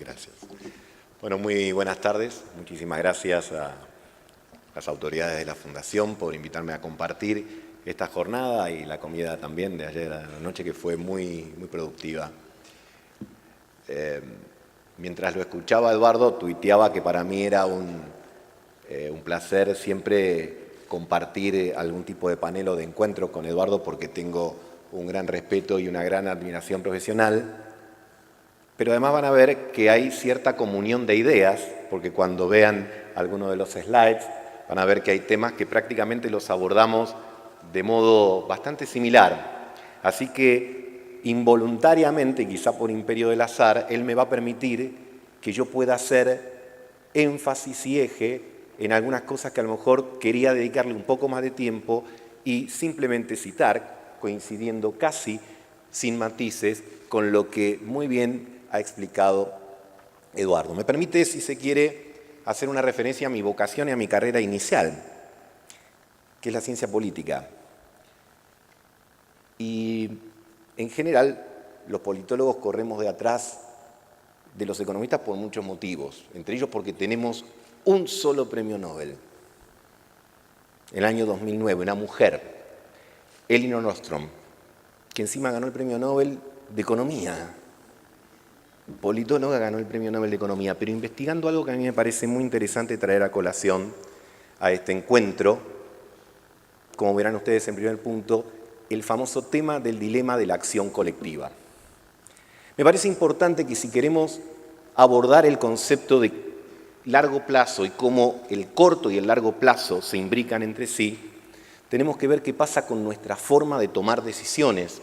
Gracias. Bueno, muy buenas tardes. Muchísimas gracias a las autoridades de la Fundación por invitarme a compartir esta jornada y la comida también de ayer a la noche, que fue muy productiva. Mientras lo escuchaba Eduardo, tuiteaba que para mí era un placer siempre compartir algún tipo de panel o de encuentro con Eduardo, porque tengo un gran respeto y una gran admiración profesional. Pero además van a ver que hay cierta comunión de ideas, porque cuando vean algunos de los slides van a ver que hay temas que prácticamente los abordamos de modo bastante similar. Así que involuntariamente, quizá por imperio del azar, él me va a permitir que yo pueda hacer énfasis y eje en algunas cosas que a lo mejor quería dedicarle un poco más de tiempo y simplemente citar, coincidiendo casi sin matices con lo que muy bien ha explicado Eduardo. Me permite, si se quiere, hacer una referencia a mi vocación y a mi carrera inicial, que es la ciencia política. Y en general, los politólogos corremos de atrás de los economistas por muchos motivos, entre ellos porque tenemos un solo premio Nobel. En el año 2009, una mujer, Elinor Ostrom, que encima ganó el premio Nobel de Economía. Politóloga, ganó el premio Nobel de Economía, pero investigando algo que a mí me parece muy interesante traer a colación a este encuentro, como verán ustedes en primer punto, el famoso tema del dilema de la acción colectiva. Me parece importante que si queremos abordar el concepto de largo plazo y cómo el corto y el largo plazo se imbrican entre sí, tenemos que ver qué pasa con nuestra forma de tomar decisiones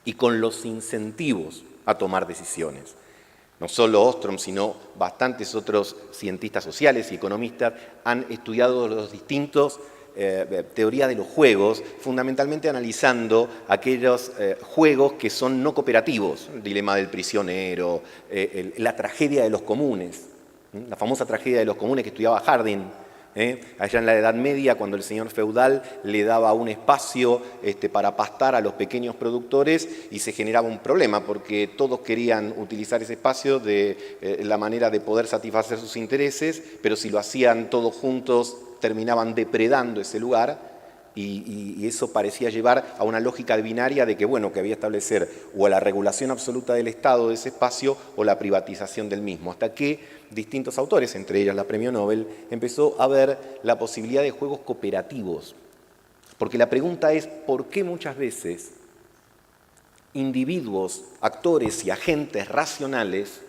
y con los incentivos a tomar decisiones. No solo Ostrom, sino bastantes otros cientistas sociales y economistas han estudiado los distintos teorías de los juegos, fundamentalmente analizando aquellos juegos que son no cooperativos, el dilema del prisionero, la tragedia de los comunes, la famosa tragedia de los comunes que estudiaba Harding, allá en la Edad Media, cuando el señor feudal le daba un espacio para pastar a los pequeños productores y se generaba un problema porque todos querían utilizar ese espacio de la manera de poder satisfacer sus intereses, pero si lo hacían todos juntos terminaban depredando ese lugar y eso parecía llevar a una lógica binaria de que, bueno, que había que establecer o la regulación absoluta del Estado de ese espacio o la privatización del mismo, hasta que distintos autores, entre ellas la Premio Nobel, empezó a ver la posibilidad de juegos cooperativos. Porque la pregunta es, ¿por qué muchas veces individuos, actores y agentes racionales,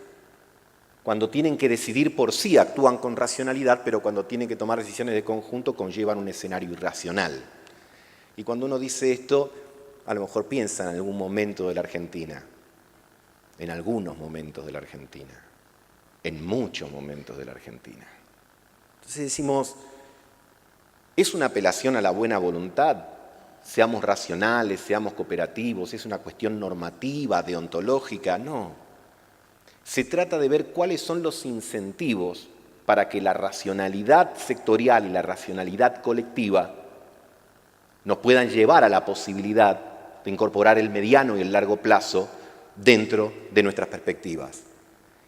cuando tienen que decidir por sí, actúan con racionalidad, pero cuando tienen que tomar decisiones de conjunto conllevan un escenario irracional? Y cuando uno dice esto, a lo mejor piensa en algún momento de la Argentina, en algunos momentos de la Argentina, en muchos momentos de la Argentina. Entonces decimos, ¿es una apelación a la buena voluntad? Seamos racionales, seamos cooperativos, ¿es una cuestión normativa, deontológica? No. Se trata de ver cuáles son los incentivos para que la racionalidad sectorial y la racionalidad colectiva nos puedan llevar a la posibilidad de incorporar el mediano y el largo plazo dentro de nuestras perspectivas.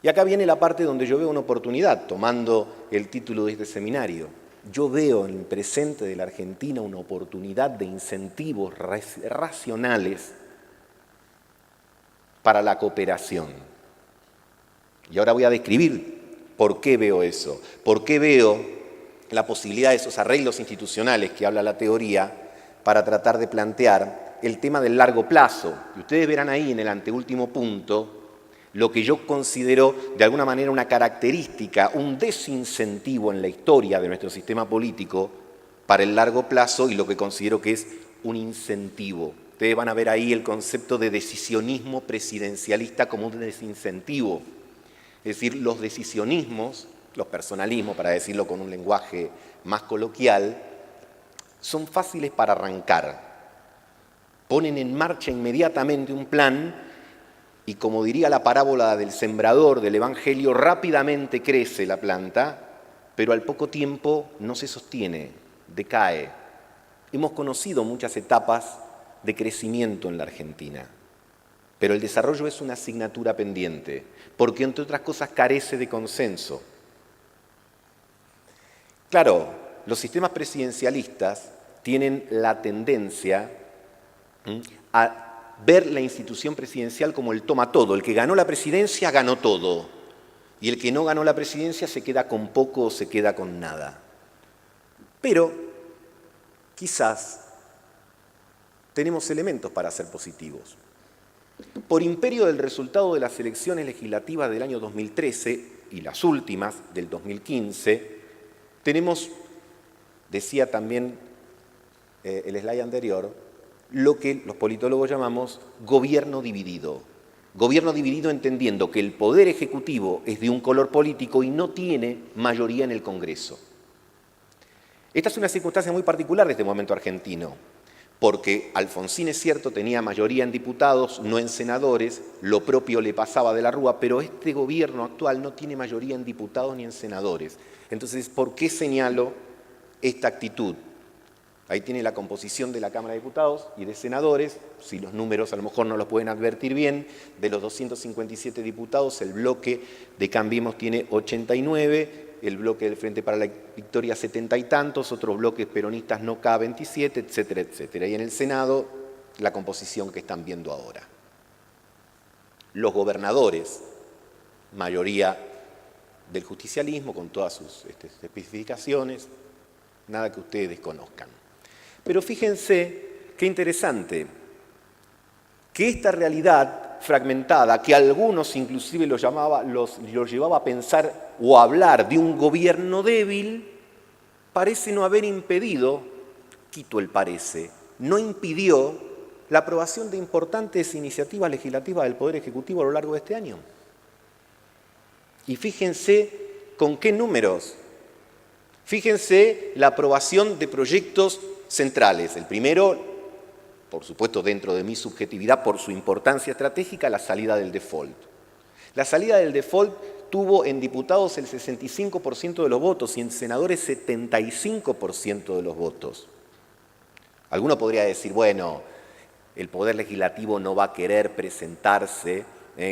Y acá viene la parte donde yo veo una oportunidad, tomando el título de este seminario. Yo veo en el presente de la Argentina una oportunidad de incentivos racionales para la cooperación. Y ahora voy a describir por qué veo eso, por qué veo la posibilidad de esos arreglos institucionales que habla la teoría para tratar de plantear el tema del largo plazo. Y ustedes verán ahí en el anteúltimo punto lo que yo considero de alguna manera una característica, un desincentivo en la historia de nuestro sistema político para el largo plazo y lo que considero que es un incentivo. Ustedes van a ver ahí el concepto de decisionismo presidencialista como un desincentivo. Es decir, los decisionismos, los personalismos, para decirlo con un lenguaje más coloquial, son fáciles para arrancar. Ponen en marcha inmediatamente un plan y, como diría la parábola del sembrador del Evangelio, rápidamente crece la planta, pero al poco tiempo no se sostiene, decae. Hemos conocido muchas etapas de crecimiento en la Argentina, pero el desarrollo es una asignatura pendiente, porque entre otras cosas carece de consenso. Claro, los sistemas presidencialistas tienen la tendencia a ver la institución presidencial como el toma todo. El que ganó la presidencia ganó todo, y el que no ganó la presidencia se queda con poco o se queda con nada. Pero quizás tenemos elementos para ser positivos. Por imperio del resultado de las elecciones legislativas del año 2013 y las últimas del 2015, tenemos, decía también el slide anterior, lo que los politólogos llamamos gobierno dividido. Gobierno dividido entendiendo que el poder ejecutivo es de un color político y no tiene mayoría en el Congreso. Esta es una circunstancia muy particular de este momento argentino, porque Alfonsín, es cierto, tenía mayoría en diputados, no en senadores, lo propio le pasaba de la Rúa, pero este gobierno actual no tiene mayoría en diputados ni en senadores. Entonces, ¿por qué señalo esta actitud? Ahí tiene la composición de la Cámara de Diputados y de senadores, si los números a lo mejor no los pueden advertir bien, de los 257 diputados, el bloque de Cambiemos tiene 89, el bloque del Frente para la Victoria 70 y tantos, otros bloques peronistas no K 27, etcétera, etcétera. Y en el Senado, la composición que están viendo ahora. Los gobernadores, mayoría del justicialismo, con todas sus especificaciones, nada que ustedes desconozcan. Pero fíjense qué interesante, que esta realidad fragmentada, que algunos inclusive los llevaba a pensar o a hablar de un gobierno débil, parece no haber impedido, quito el parece, no impidió la aprobación de importantes iniciativas legislativas del Poder Ejecutivo a lo largo de este año. Y fíjense con qué números. Fíjense la aprobación de proyectos centrales. El primero, por supuesto dentro de mi subjetividad, por su importancia estratégica, la salida del default. La salida del default tuvo en diputados el 65% de los votos y en senadores 75% de los votos. Alguno podría decir, bueno, el Poder Legislativo no va a querer presentarse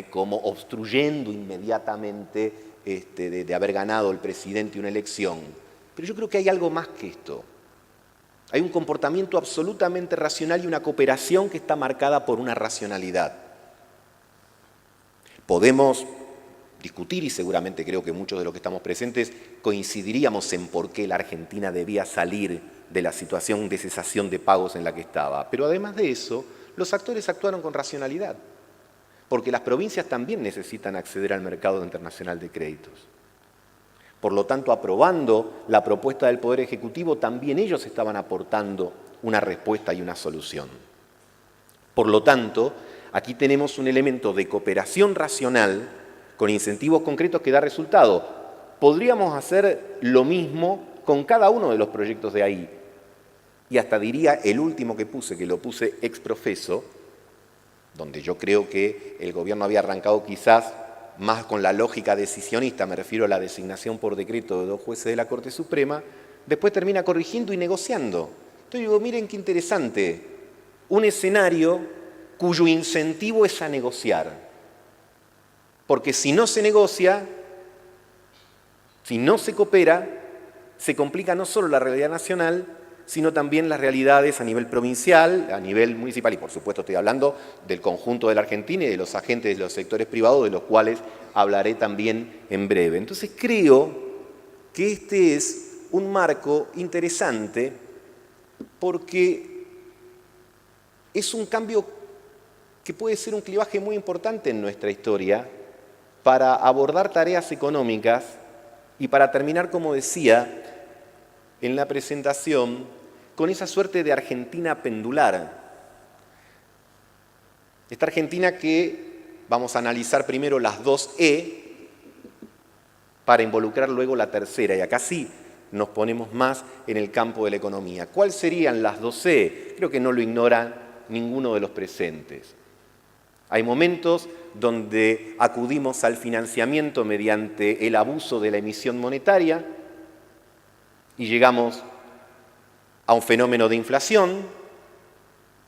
como obstruyendo inmediatamente de haber ganado el presidente una elección. Pero yo creo que hay algo más que esto. Hay un comportamiento absolutamente racional y una cooperación que está marcada por una racionalidad. Podemos discutir, y seguramente creo que muchos de los que estamos presentes coincidiríamos en por qué la Argentina debía salir de la situación de cesación de pagos en la que estaba. Pero además de eso, los actores actuaron con racionalidad, porque las provincias también necesitan acceder al mercado internacional de créditos. Por lo tanto, aprobando la propuesta del Poder Ejecutivo, también ellos estaban aportando una respuesta y una solución. Por lo tanto, aquí tenemos un elemento de cooperación racional con incentivos concretos que da resultado. Podríamos hacer lo mismo con cada uno de los proyectos de ahí. Y hasta diría el último que puse, que lo puse ex profeso, donde yo creo que el gobierno había arrancado quizás más con la lógica decisionista, me refiero a la designación por decreto de 2 jueces de la Corte Suprema, después termina corrigiendo y negociando. Entonces digo, miren qué interesante, un escenario cuyo incentivo es a negociar. Porque si no se negocia, si no se coopera, se complica no solo la realidad nacional, sino también las realidades a nivel provincial, a nivel municipal, y por supuesto estoy hablando del conjunto de la Argentina y de los agentes de los sectores privados, de los cuales hablaré también en breve. Entonces creo que este es un marco interesante porque es un cambio que puede ser un clivaje muy importante en nuestra historia para abordar tareas económicas y para terminar, como decía, en la presentación, con esa suerte de Argentina pendular. Esta Argentina que vamos a analizar primero las 2E para involucrar luego la tercera, y acá sí nos ponemos más en el campo de la economía. ¿Cuáles serían las 2E? Creo que no lo ignora ninguno de los presentes. Hay momentos donde acudimos al financiamiento mediante el abuso de la emisión monetaria, y llegamos a un fenómeno de inflación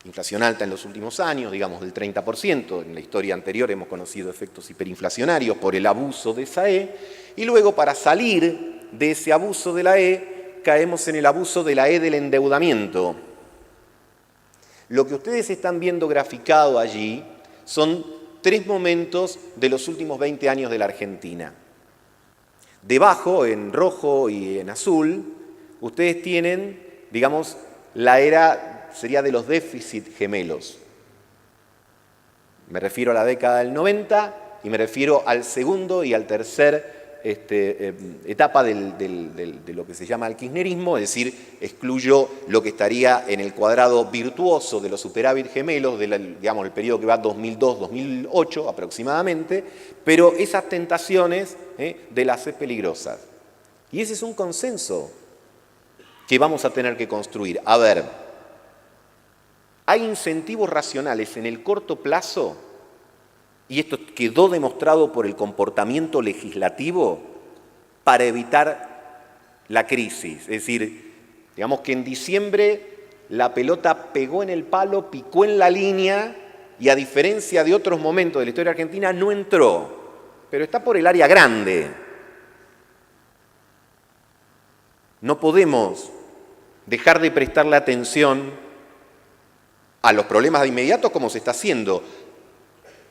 inflación alta en los últimos años, digamos del 30%, en la historia anterior hemos conocido efectos hiperinflacionarios por el abuso de esa E, y luego para salir de ese abuso de la E, caemos en el abuso de la E del endeudamiento. Lo que ustedes están viendo graficado allí son 3 momentos de los últimos 20 años de la Argentina. Debajo, en rojo y en azul, ustedes tienen, digamos, la era sería de los déficits gemelos. Me refiero a la década del 90 y me refiero al segundo y al tercer etapa de lo que se llama el kirchnerismo, es decir, excluyo lo que estaría en el cuadrado virtuoso de los superávit gemelos, digamos, el periodo que va 2002-2008 aproximadamente, pero esas tentaciones de las peligrosas. Y ese es un consenso que vamos a tener que construir. A ver, hay incentivos racionales en el corto plazo, y esto quedó demostrado por el comportamiento legislativo, para evitar la crisis. Es decir, digamos que en diciembre la pelota pegó en el palo, picó en la línea, y a diferencia de otros momentos de la historia argentina, no entró, pero está por el área grande. No podemos dejar de prestarle atención a los problemas de inmediato como se está haciendo,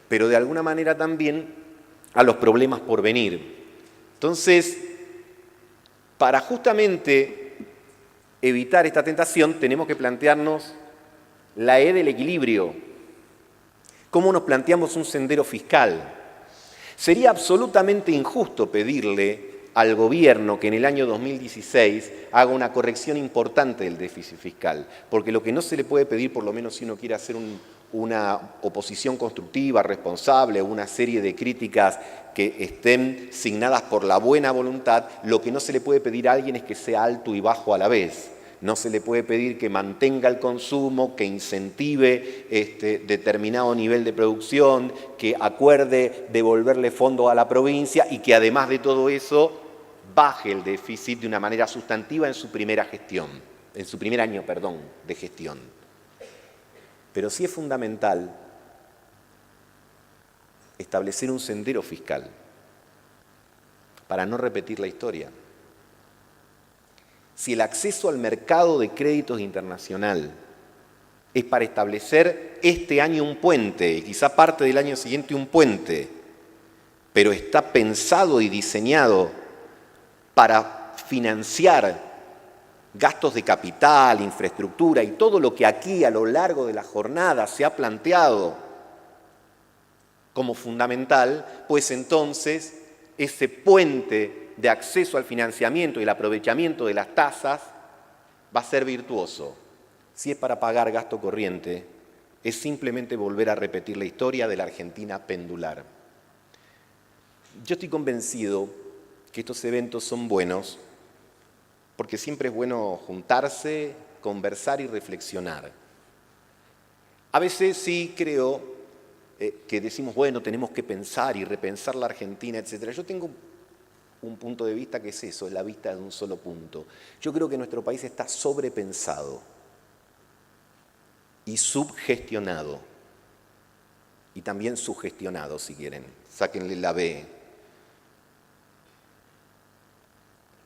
pero de alguna manera también a los problemas por venir. Entonces, para justamente evitar esta tentación, tenemos que plantearnos la E del equilibrio. ¿Cómo nos planteamos un sendero fiscal? Sería absolutamente injusto pedirle al gobierno que en el año 2016 haga una corrección importante del déficit fiscal, porque lo que no se le puede pedir, por lo menos si uno quiere hacer una oposición constructiva, responsable, una serie de críticas que estén signadas por la buena voluntad, lo que no se le puede pedir a alguien es que sea alto y bajo a la vez. No se le puede pedir que mantenga el consumo, que incentive determinado nivel de producción, que acuerde devolverle fondos a la provincia y que además de todo eso baje el déficit de una manera sustantiva en su primera gestión, en su primer año, de gestión. Pero sí es fundamental establecer un sendero fiscal para no repetir la historia. Si el acceso al mercado de créditos internacional es para establecer este año un puente y quizá parte del año siguiente un puente, pero está pensado y diseñado para financiar gastos de capital, infraestructura y todo lo que aquí a lo largo de la jornada se ha planteado como fundamental, pues entonces ese puente de acceso al financiamiento y el aprovechamiento de las tasas va a ser virtuoso. Si es para pagar gasto corriente, es simplemente volver a repetir la historia de la Argentina pendular. Yo estoy convencido que estos eventos son buenos porque siempre es bueno juntarse, conversar y reflexionar. A veces sí creo que decimos, bueno, tenemos que pensar y repensar la Argentina, etc. Yo tengo un punto de vista que es eso, es la vista de un solo punto. Yo creo que nuestro país está sobrepensado y subgestionado, y también sugestionado, si quieren. Sáquenle la B.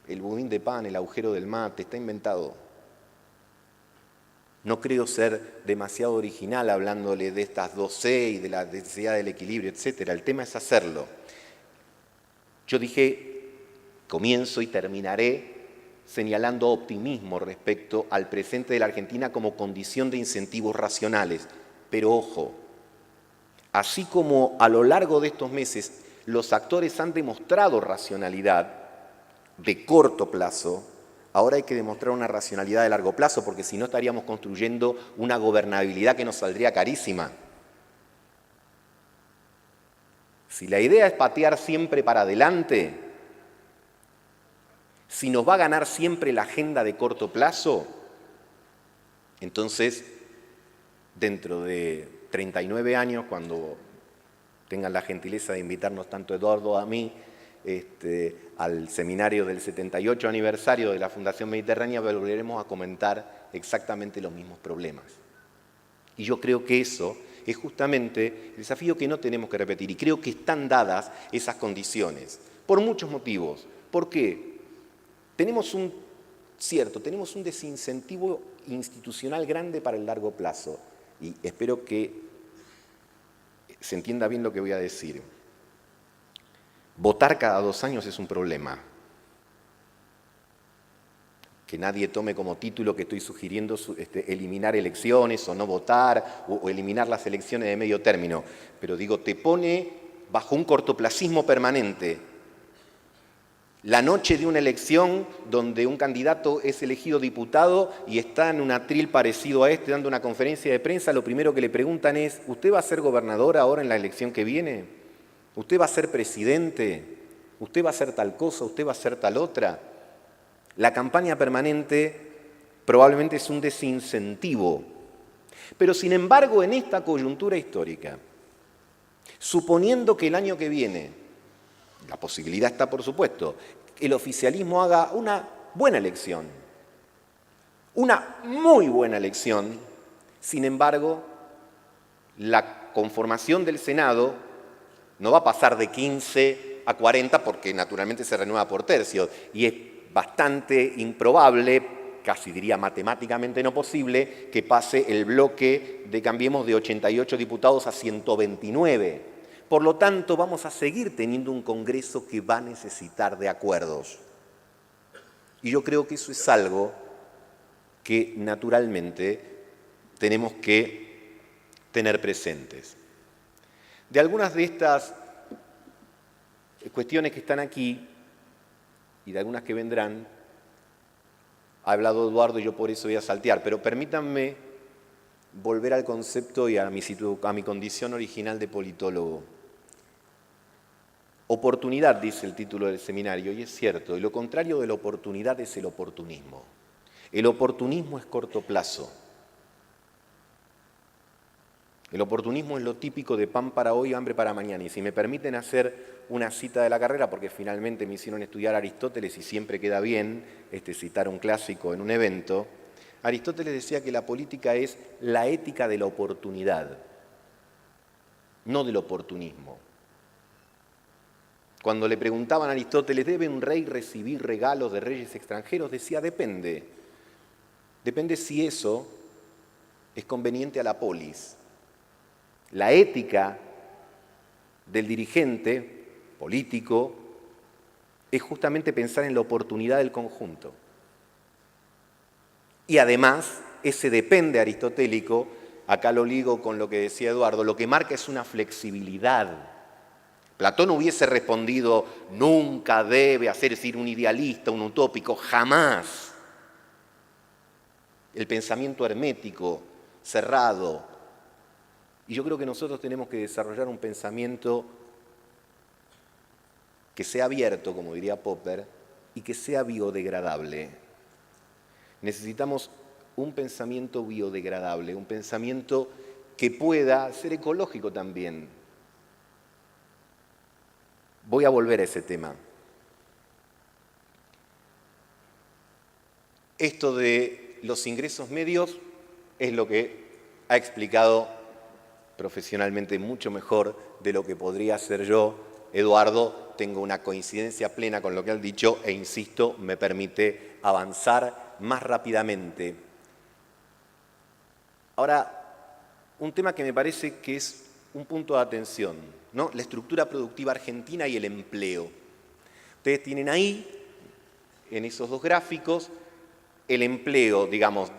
El budín de pan, el agujero del mate, está inventado. No creo ser demasiado original hablándole de estas 2C y de la necesidad del equilibrio, etc. El tema es hacerlo. Yo dije, comienzo y terminaré señalando optimismo respecto al presente de la Argentina como condición de incentivos racionales. Pero ojo, así como a lo largo de estos meses los actores han demostrado racionalidad de corto plazo, ahora hay que demostrar una racionalidad de largo plazo, porque si no estaríamos construyendo una gobernabilidad que nos saldría carísima. Si la idea es patear siempre para adelante, si nos va a ganar siempre la agenda de corto plazo, entonces, dentro de 39 años, cuando tengan la gentileza de invitarnos tanto Eduardo a mí, al seminario del 78 aniversario de la Fundación Mediterránea, volveremos a comentar exactamente los mismos problemas. Y yo creo que eso es justamente el desafío que no tenemos que repetir. Y creo que están dadas esas condiciones, por muchos motivos. ¿Por qué? Tenemos un desincentivo institucional grande para el largo plazo. Y espero que se entienda bien lo que voy a decir. Votar cada 2 años es un problema. Que nadie tome como título que estoy sugiriendo eliminar elecciones o no votar o eliminar las elecciones de medio término. Pero digo, te pone bajo un cortoplacismo permanente. La noche de una elección donde un candidato es elegido diputado y está en un atril parecido a este dando una conferencia de prensa, lo primero que le preguntan es, ¿usted va a ser gobernador ahora en la elección que viene? ¿Usted va a ser presidente? ¿Usted va a hacer tal cosa? ¿Usted va a hacer tal otra? La campaña permanente probablemente es un desincentivo. Pero sin embargo, en esta coyuntura histórica, suponiendo que el año que viene, la posibilidad está por supuesto, el oficialismo haga una buena elección, una muy buena elección, sin embargo, la conformación del Senado no va a pasar de 15 a 40 porque naturalmente se renueva por tercios y es bastante improbable, casi diría matemáticamente no posible, que pase el bloque de Cambiemos de 88 diputados a 129. Por lo tanto, vamos a seguir teniendo un Congreso que va a necesitar de acuerdos. Y yo creo que eso es algo que naturalmente tenemos que tener presentes. De algunas de estas cuestiones que están aquí, y de algunas que vendrán, ha hablado Eduardo y yo por eso voy a saltear, pero permítanme volver al concepto y a mi condición original de politólogo. Oportunidad, dice el título del seminario, y es cierto, y lo contrario de la oportunidad es el oportunismo. El oportunismo es corto plazo. El oportunismo es lo típico de pan para hoy, hambre para mañana. Y si me permiten hacer una cita de la carrera, porque finalmente me hicieron estudiar a Aristóteles y siempre queda bien citar un clásico en un evento, Aristóteles decía que la política es la ética de la oportunidad, no del oportunismo. Cuando le preguntaban a Aristóteles, ¿debe un rey recibir regalos de reyes extranjeros? Decía, depende. Depende si eso es conveniente a la polis. La ética del dirigente político es justamente pensar en la oportunidad del conjunto. Y además, ese depende aristotélico, acá lo ligo con lo que decía Eduardo, lo que marca es una flexibilidad. Platón hubiese respondido, nunca debe hacer, es decir, un idealista, un utópico, jamás. El pensamiento hermético, cerrado. Y yo creo que nosotros tenemos que desarrollar un pensamiento que sea abierto, como diría Popper, y que sea biodegradable. Necesitamos un pensamiento biodegradable, un pensamiento que pueda ser ecológico también. Voy a volver a ese tema. Esto de los ingresos medios es lo que ha explicado profesionalmente mucho mejor de lo que podría hacer yo. Eduardo, tengo una coincidencia plena con lo que han dicho e insisto, me permite avanzar más rápidamente. Ahora, un tema que me parece que es un punto de atención, ¿no? La estructura productiva argentina y el empleo. Ustedes tienen ahí, en esos dos gráficos, el empleo, digamos,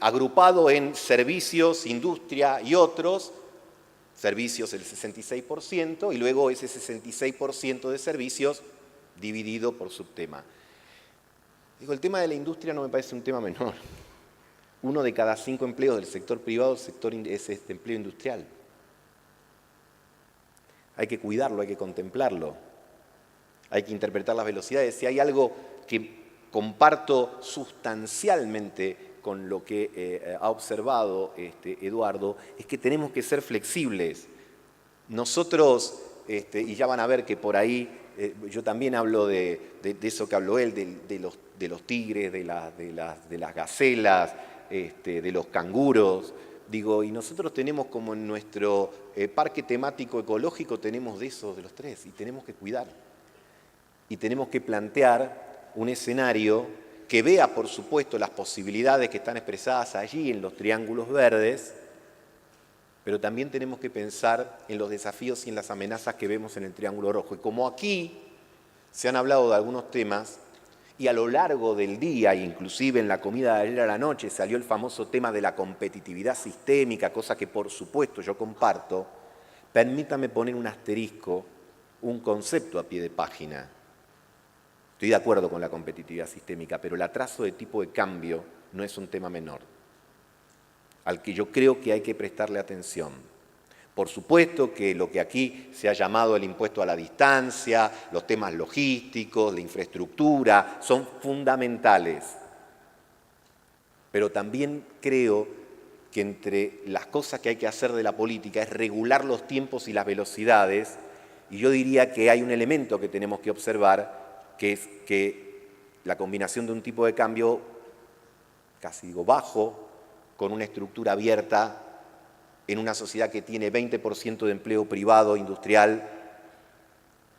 agrupado en servicios, industria y otros, servicios el 66%, y luego ese 66% de servicios dividido por subtema. Digo, el tema de la industria no me parece un tema menor. 1 de cada 5 empleos del sector privado es empleo industrial. Hay que cuidarlo, hay que contemplarlo, hay que interpretar las velocidades. Si hay algo que comparto sustancialmente con lo que ha observado Eduardo, es que tenemos que ser flexibles. Nosotros, y ya van a ver que por ahí, yo también hablo de eso que habló él, de los tigres, de las gacelas, de los canguros, Digo, y nosotros tenemos como en nuestro parque temático ecológico, tenemos de esos, de los tres, y tenemos que cuidar. Y tenemos que plantear un escenario que vea, por supuesto, las posibilidades que están expresadas allí en los triángulos verdes, pero también tenemos que pensar en los desafíos y en las amenazas que vemos en el triángulo rojo. Y como aquí se han hablado de algunos temas, y a lo largo del día, inclusive en la comida de ayer a la noche, salió el famoso tema de la competitividad sistémica, cosa que por supuesto yo comparto, permítame poner un asterisco, un concepto a pie de página. Estoy de acuerdo con la competitividad sistémica, pero el atraso de tipo de cambio no es un tema menor, al que yo creo que hay que prestarle atención. Por supuesto que lo que aquí se ha llamado el impuesto a la distancia, los temas logísticos, la infraestructura, son fundamentales. Pero también creo que entre las cosas que hay que hacer de la política es regular los tiempos y las velocidades, y yo diría que hay un elemento que tenemos que observar, que es que la combinación de un tipo de cambio, casi digo bajo, con una estructura abierta, en una sociedad que tiene 20% de empleo privado, industrial,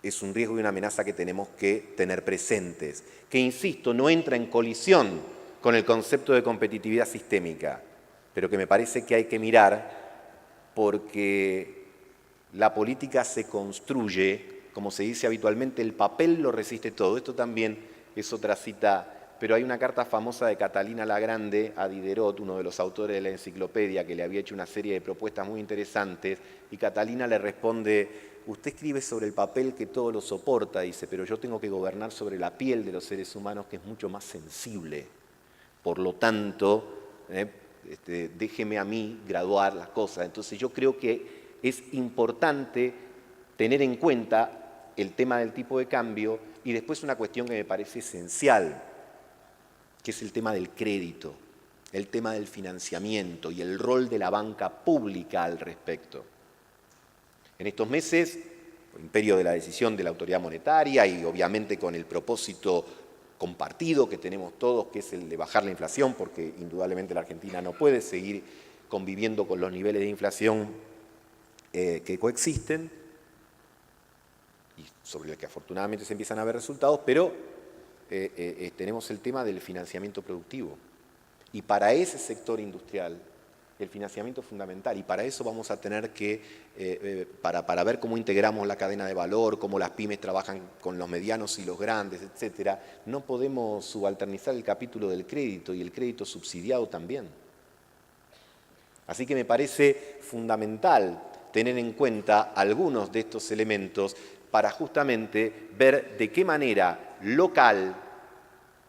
es un riesgo y una amenaza que tenemos que tener presentes, que, insisto, no entra en colisión con el concepto de competitividad sistémica, pero que me parece que hay que mirar porque la política se construye, como se dice habitualmente, el papel lo resiste todo. Esto también es otra cita. Pero hay una carta famosa de Catalina la Grande a Diderot, uno de los autores de la enciclopedia, que le había hecho una serie de propuestas muy interesantes, y Catalina le responde, usted escribe sobre el papel que todo lo soporta, dice, pero yo tengo que gobernar sobre la piel de los seres humanos, que es mucho más sensible. Por lo tanto, déjeme a mí graduar las cosas. Entonces yo creo que es importante tener en cuenta el tema del tipo de cambio, y después una cuestión que me parece esencial, que es el tema del crédito, el tema del financiamiento y el rol de la banca pública al respecto. En estos meses, por imperio de la decisión de la autoridad monetaria y obviamente con el propósito compartido que tenemos todos, que es el de bajar la inflación, porque indudablemente la Argentina no puede seguir conviviendo con los niveles de inflación que coexisten, y sobre el que afortunadamente se empiezan a ver resultados, pero tenemos el tema del financiamiento productivo. Y para ese sector industrial, el financiamiento es fundamental. Y para eso vamos a tener que, para ver cómo integramos la cadena de valor, cómo las pymes trabajan con los medianos y los grandes, etcétera, no podemos subalternizar el capítulo del crédito y el crédito subsidiado también. Así que me parece fundamental tener en cuenta algunos de estos elementos para justamente ver de qué manera local,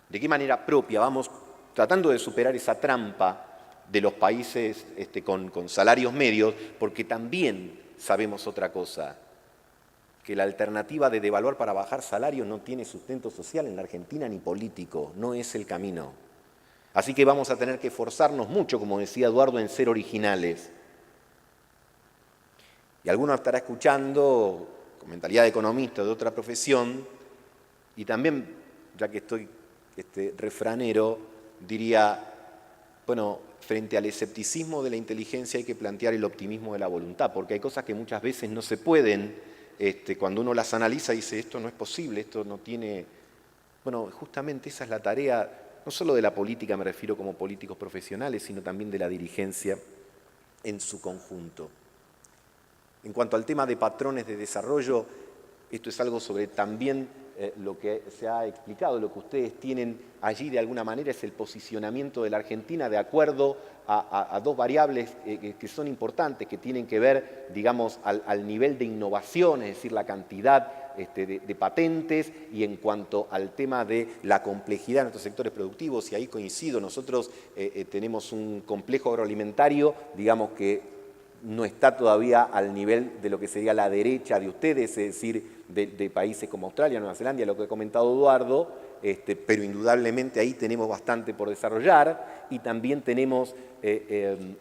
de qué manera propia vamos tratando de superar esa trampa de los países con salarios medios, porque también sabemos otra cosa, que la alternativa de devaluar para bajar salarios no tiene sustento social en la Argentina ni político, no es el camino. Así que vamos a tener que esforzarnos mucho, como decía Eduardo, en ser originales. Y alguno estará escuchando con mentalidad de economista de otra profesión, y también, ya que estoy refranero, diría, bueno, frente al escepticismo de la inteligencia hay que plantear el optimismo de la voluntad, porque hay cosas que muchas veces no se pueden, cuando uno las analiza dice, esto no es posible, esto no tiene... Bueno, justamente esa es la tarea, no solo de la política, me refiero como políticos profesionales, sino también de la dirigencia en su conjunto. En cuanto al tema de patrones de desarrollo, esto es algo sobre también lo que se ha explicado, lo que ustedes tienen allí de alguna manera es el posicionamiento de la Argentina de acuerdo a dos variables que son importantes, que tienen que ver, digamos, al nivel de innovación, es decir, la cantidad de patentes, y en cuanto al tema de la complejidad de nuestros sectores productivos, y ahí coincido, nosotros tenemos un complejo agroalimentario, digamos que no está todavía al nivel de lo que sería la derecha de ustedes, es decir, de países como Australia, Nueva Zelanda, lo que ha comentado Eduardo, pero indudablemente ahí tenemos bastante por desarrollar, y también tenemos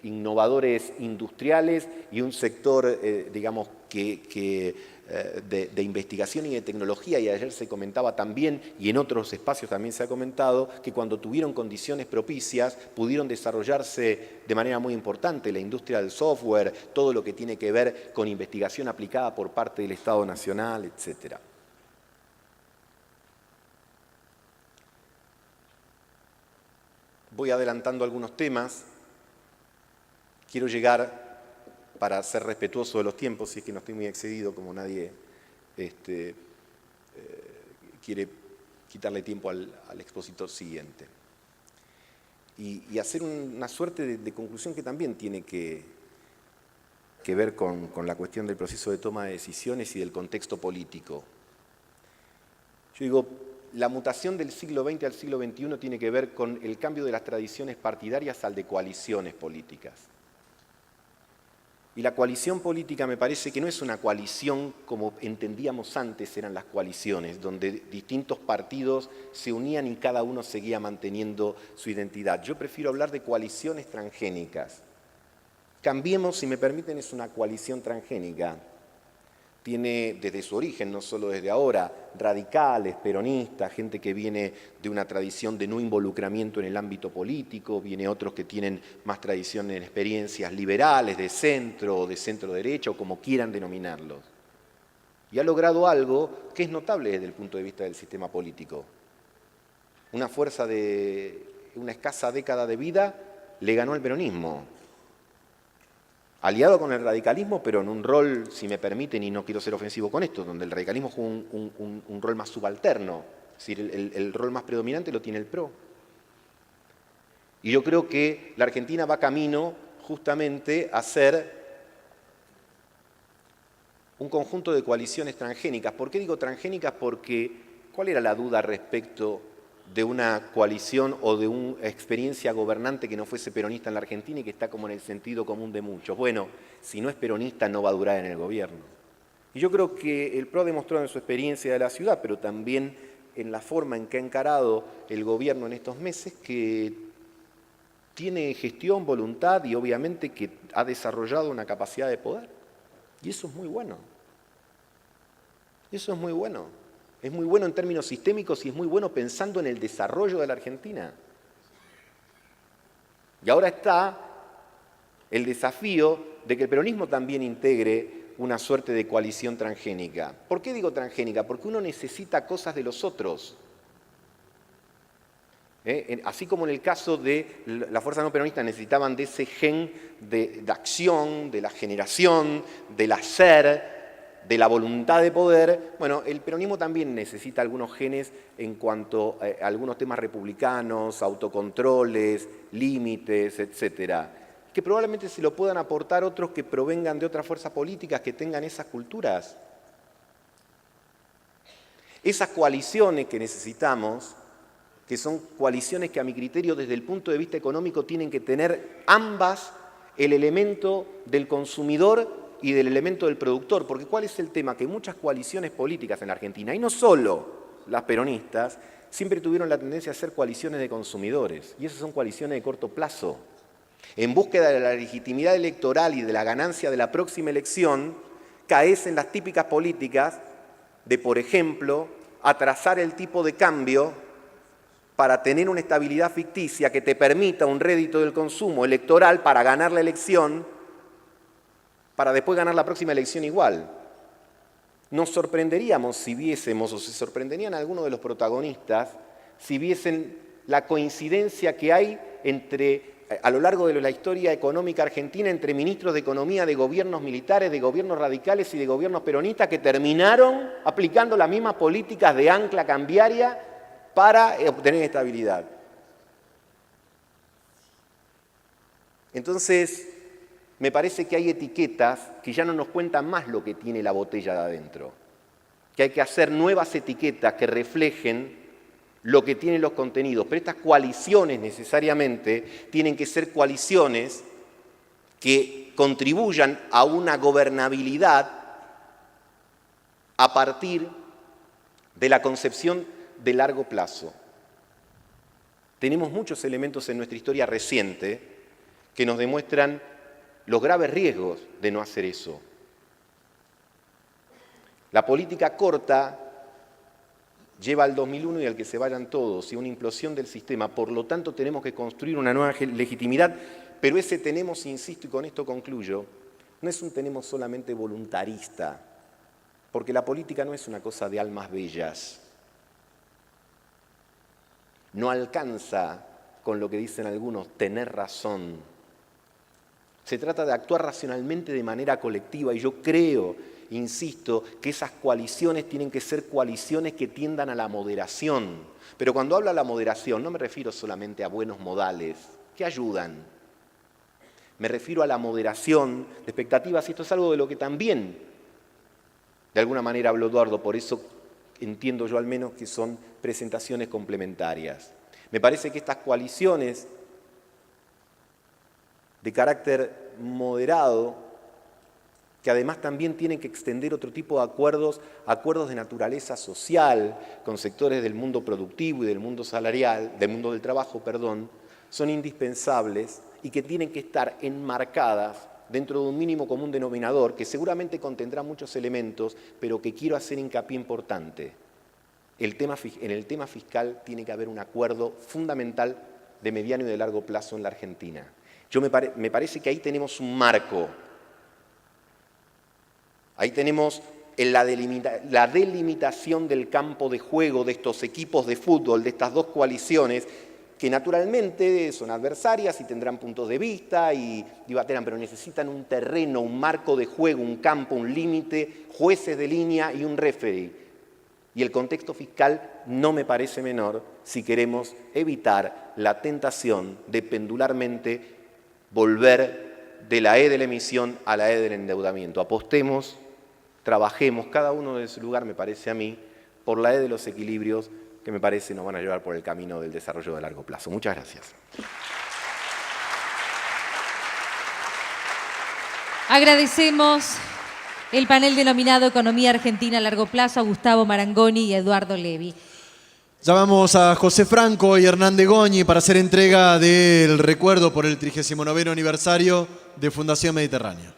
innovadores industriales y un sector, digamos, que de investigación y de tecnología, y ayer se comentaba también, y en otros espacios también se ha comentado, que cuando tuvieron condiciones propicias pudieron desarrollarse de manera muy importante la industria del software, todo lo que tiene que ver con investigación aplicada por parte del Estado Nacional, etc. Voy adelantando algunos temas. Quiero llegar, para ser respetuoso de los tiempos, si es que no estoy muy excedido, como nadie quiere quitarle tiempo al expositor siguiente. Y hacer una suerte de conclusión que también tiene que ver con la cuestión del proceso de toma de decisiones y del contexto político. Yo digo, la mutación del siglo XX al siglo XXI tiene que ver con el cambio de las tradiciones partidarias al de coaliciones políticas. Y la coalición política me parece que no es una coalición como entendíamos antes eran las coaliciones, donde distintos partidos se unían y cada uno seguía manteniendo su identidad. Yo prefiero hablar de coaliciones transgénicas. Cambiemos, si me permiten, es una coalición transgénica. Tiene desde su origen, no solo desde ahora, radicales, peronistas, gente que viene de una tradición de no involucramiento en el ámbito político, viene otros que tienen más tradición en experiencias liberales, de centro o de centro derecha, o como quieran denominarlos. Y ha logrado algo que es notable desde el punto de vista del sistema político. Una fuerza de una escasa década de vida le ganó al peronismo. Aliado con el radicalismo, pero en un rol, si me permiten, y no quiero ser ofensivo con esto, donde el radicalismo juega un rol más subalterno, es decir, el rol más predominante lo tiene el PRO. Y yo creo que la Argentina va camino justamente a ser un conjunto de coaliciones transgénicas. ¿Por qué digo transgénicas? Porque ¿cuál era la duda respecto de una coalición o de una experiencia gobernante que no fuese peronista en la Argentina y que está como en el sentido común de muchos? Bueno, si no es peronista no va a durar en el gobierno. Y yo creo que el PRO ha demostrado en su experiencia de la ciudad, pero también en la forma en que ha encarado el gobierno en estos meses, que tiene gestión, voluntad y obviamente que ha desarrollado una capacidad de poder. Y eso es muy bueno. Eso es muy bueno. Es muy bueno en términos sistémicos y es muy bueno pensando en el desarrollo de la Argentina. Y ahora está el desafío de que el peronismo también integre una suerte de coalición transgénica. ¿Por qué digo transgénica? Porque uno necesita cosas de los otros. Así como en el caso de la fuerza no peronista necesitaban de ese gen de acción, de la generación, del hacer, de la voluntad de poder, bueno, el peronismo también necesita algunos genes en cuanto a algunos temas republicanos, autocontroles, límites, etcétera, que probablemente se lo puedan aportar otros que provengan de otras fuerzas políticas que tengan esas culturas. Esas coaliciones que necesitamos, que son coaliciones que a mi criterio desde el punto de vista económico tienen que tener ambas el elemento del consumidor y del elemento del productor, porque ¿cuál es el tema? Que muchas coaliciones políticas en la Argentina, y no solo las peronistas, siempre tuvieron la tendencia a ser coaliciones de consumidores, y esas son coaliciones de corto plazo. En búsqueda de la legitimidad electoral y de la ganancia de la próxima elección, caes en las típicas políticas de, por ejemplo, atrasar el tipo de cambio para tener una estabilidad ficticia que te permita un rédito del consumo electoral para ganar la elección, para después ganar la próxima elección igual. Nos sorprenderíamos si viésemos, o se sorprenderían algunos de los protagonistas, si viesen la coincidencia que hay a lo largo de la historia económica argentina entre ministros de economía de gobiernos militares, de gobiernos radicales y de gobiernos peronistas que terminaron aplicando las mismas políticas de ancla cambiaria para obtener estabilidad. Entonces, me parece que hay etiquetas que ya no nos cuentan más lo que tiene la botella de adentro, que hay que hacer nuevas etiquetas que reflejen lo que tienen los contenidos, pero estas coaliciones necesariamente tienen que ser coaliciones que contribuyan a una gobernabilidad a partir de la concepción de largo plazo. Tenemos muchos elementos en nuestra historia reciente que nos demuestran los graves riesgos de no hacer eso. La política corta lleva al 2001 y al que se vayan todos, y una implosión del sistema. Por lo tanto, tenemos que construir una nueva legitimidad, pero ese tenemos, insisto, y con esto concluyo, no es un tenemos solamente voluntarista, porque la política no es una cosa de almas bellas. No alcanza, con lo que dicen algunos, tener razón. Se trata de actuar racionalmente de manera colectiva, y yo creo, insisto, que esas coaliciones tienen que ser coaliciones que tiendan a la moderación. Pero cuando hablo de la moderación, no me refiero solamente a buenos modales, que ayudan. Me refiero a la moderación de expectativas, y esto es algo de lo que también, de alguna manera, habló Eduardo, por eso entiendo yo al menos que son presentaciones complementarias. Me parece que estas coaliciones de carácter moderado, que además también tienen que extender otro tipo de acuerdos de naturaleza social, con sectores del mundo productivo y del mundo salarial, del mundo del trabajo, perdón, son indispensables y que tienen que estar enmarcadas dentro de un mínimo común denominador que seguramente contendrá muchos elementos, pero que quiero hacer hincapié importante. En el tema fiscal tiene que haber un acuerdo fundamental de mediano y de largo plazo en la Argentina. Me parece que ahí tenemos un marco. Ahí tenemos la delimitación del campo de juego de estos equipos de fútbol, de estas dos coaliciones, que naturalmente son adversarias y tendrán puntos de vista y debatirán, pero necesitan un terreno, un marco de juego, un campo, un límite, jueces de línea y un referee. Y el contexto fiscal no me parece menor si queremos evitar la tentación de pendularmente volver de la E de la emisión a la E del endeudamiento. Apostemos, trabajemos, cada uno de su lugar, me parece a mí, por la E de los equilibrios que me parece nos van a llevar por el camino del desarrollo de largo plazo. Muchas gracias. Agradecemos el panel denominado Economía Argentina a Largo Plazo a Gustavo Marangoni y Eduardo Levi. Llamamos a José Franco y Hernán de Goñi para hacer entrega del recuerdo por el 39º aniversario de Fundación Mediterránea.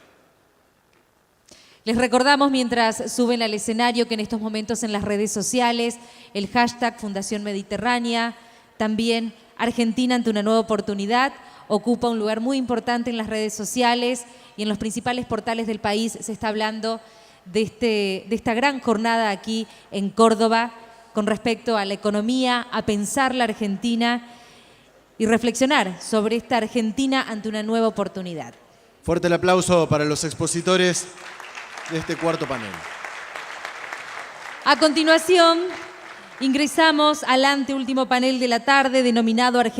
Les recordamos, mientras suben al escenario, que en estos momentos en las redes sociales, el hashtag Fundación Mediterránea, también Argentina ante una nueva oportunidad, ocupa un lugar muy importante en las redes sociales y en los principales portales del país se está hablando de esta gran jornada aquí en Córdoba con respecto a la economía, a pensar la Argentina y reflexionar sobre esta Argentina ante una nueva oportunidad. Fuerte el aplauso para los expositores de este cuarto panel. A continuación, ingresamos al anteúltimo panel de la tarde denominado Argentina.